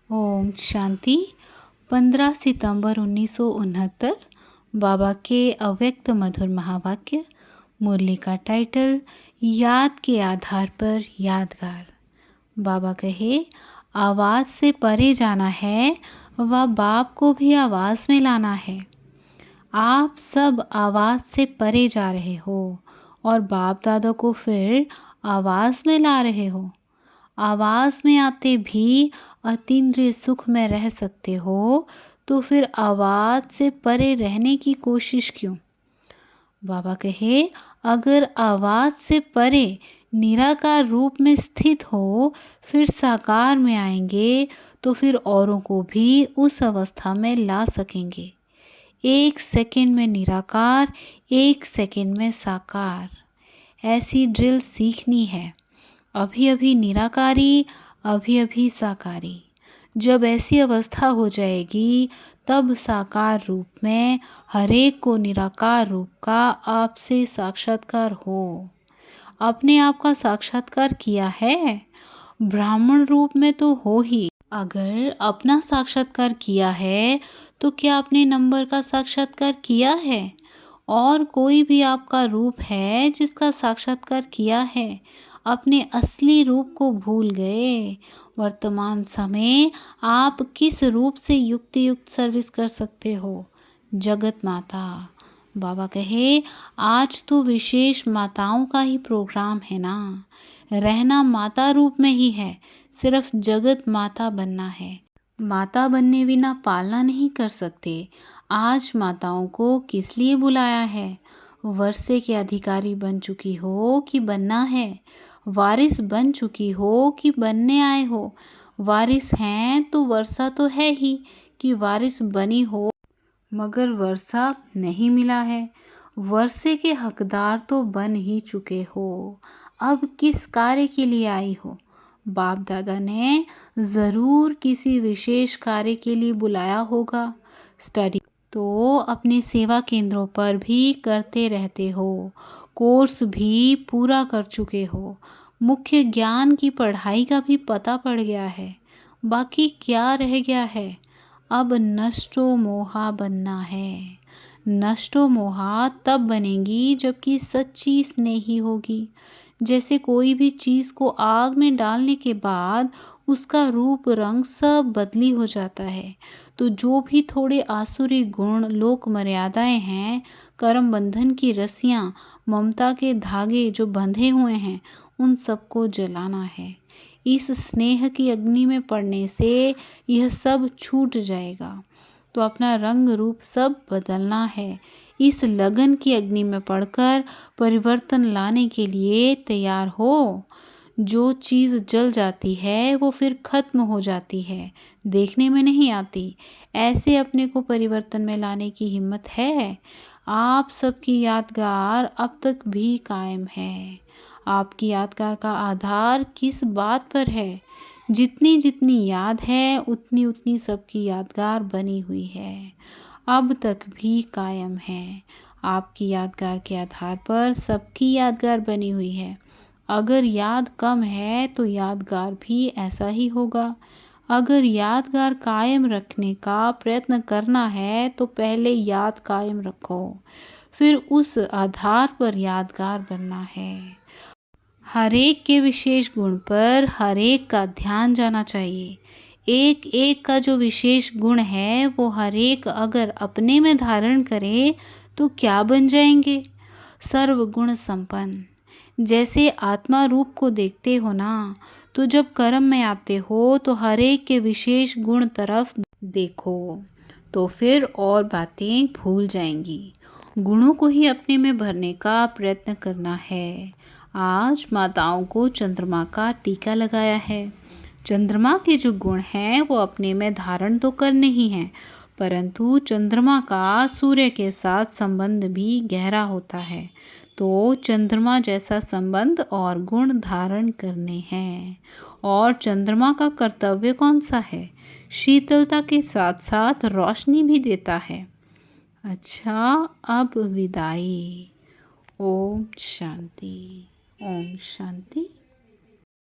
ओम शांति। 15 सितंबर 1969। बाबा के अव्यक्त मधुर महावाक्य। मुरली का टाइटल याद के आधार पर यादगार। बाबा कहे, आवाज़ से परे जाना है व बाप को भी आवाज़ में लाना है। आप सब आवाज़ से परे जा रहे हो और बाप दादा को फिर आवाज़ में ला रहे हो। आवाज़ में आते भी अतीन्द्रिय सुख में रह सकते हो, तो फिर आवाज़ से परे रहने की कोशिश क्यों? बाबा कहे, अगर आवाज़ से परे निराकार रूप में स्थित हो, फिर साकार में आएंगे तो फिर औरों को भी उस अवस्था में ला सकेंगे। 1 सेकंड में निराकार, 1 सेकंड में साकार। ऐसी ड्रिल सीखनी है। अभी अभी निराकारी, अभी अभी साकारी। जब ऐसी अवस्था हो जाएगी तब साकार रूप में हरेक को निराकार रूप का आपसे साक्षात्कार हो। अपने आप का साक्षात्कार किया है? ब्राह्मण रूप में तो हो ही। अगर अपना साक्षात्कार किया है तो क्या अपने नंबर का साक्षात्कार किया है? और कोई भी आपका रूप है जिसका साक्षात्कार किया है? अपने असली रूप को भूल गए। वर्तमान समय आप किस रूप से युक्त सर्विस कर सकते हो? जगत माता। बाबा कहे, आज तो विशेष माताओं का ही प्रोग्राम है ना। रहना माता रूप में ही है, सिर्फ जगत माता बनना है। माता बनने बिना पालना नहीं कर सकते। आज माताओं को किस लिए बुलाया है? वर्षे के अधिकारी बन चुकी हो कि बनना है? वारिस बन चुकी हो कि बनने आए हो? वारिस हैं तो वर्षा तो है ही कि वारिस बनी हो, मगर वर्षा नहीं मिला है। वर्षे के हकदार तो बन ही चुके हो। अब किस कार्य के लिए आई हो? बाप दादा ने ज़रूर किसी विशेष कार्य के लिए बुलाया होगा। स्टडी तो अपने सेवा केंद्रों पर भी करते रहते हो, कोर्स भी पूरा कर चुके हो, मुख्य ज्ञान की पढ़ाई का भी पता पड़ गया है। बाकी क्या रह गया है? अब नष्टो मोहा बनना है। नष्टो मोहा तब बनेगी जबकि सच्ची स्नेही होगी। जैसे कोई भी चीज़ को आग में डालने के बाद उसका रूप रंग सब बदली हो जाता है, तो जो भी थोड़े आसुरी गुण, लोक मर्यादाएं हैं, कर्म बंधन की रस्सियाँ, ममता के धागे जो बंधे हुए हैं, उन सबको जलाना है। इस स्नेह की अग्नि में पड़ने से यह सब छूट जाएगा। तो अपना रंग रूप सब बदलना है। इस लगन की अग्नि में पड़कर परिवर्तन लाने के लिए तैयार हो। जो चीज़ जल जाती है वो फिर खत्म हो जाती है, देखने में नहीं आती। ऐसे अपने को परिवर्तन में लाने की हिम्मत है? आप सबकी यादगार अब तक भी कायम है। आपकी यादगार का आधार किस बात पर है? जितनी जितनी याद है उतनी उतनी सबकी यादगार बनी हुई है, अब तक भी कायम है। आपकी यादगार के आधार पर सबकी यादगार बनी हुई है। अगर याद कम है तो यादगार भी ऐसा ही होगा। अगर यादगार कायम रखने का प्रयत्न करना है तो पहले याद कायम रखो, फिर उस आधार पर यादगार बनना है। हर एक के विशेष गुण पर हर एक का ध्यान जाना चाहिए। एक एक का जो विशेष गुण है वो हर एक अगर अपने में धारण करे तो क्या बन जाएंगे? सर्वगुण संपन्न। जैसे आत्मा रूप को देखते हो ना, तो जब कर्म में आते हो तो हर एक के विशेष गुण तरफ देखो, तो फिर और बातें भूल जाएंगी। गुणों को ही अपने में भरने का प्रयत्न करना है। आज माताओं को चंद्रमा का टीका लगाया है। चंद्रमा के जो गुण हैं वो अपने में धारण तो करने ही हैं, परंतु चंद्रमा का सूर्य के साथ संबंध भी गहरा होता है, तो चंद्रमा जैसा संबंध और गुण धारण करने हैं। और चंद्रमा का कर्तव्य कौन सा है? शीतलता के साथ साथ रोशनी भी देता है। अच्छा, अब विदाई। ओम शांति। ओम शांति।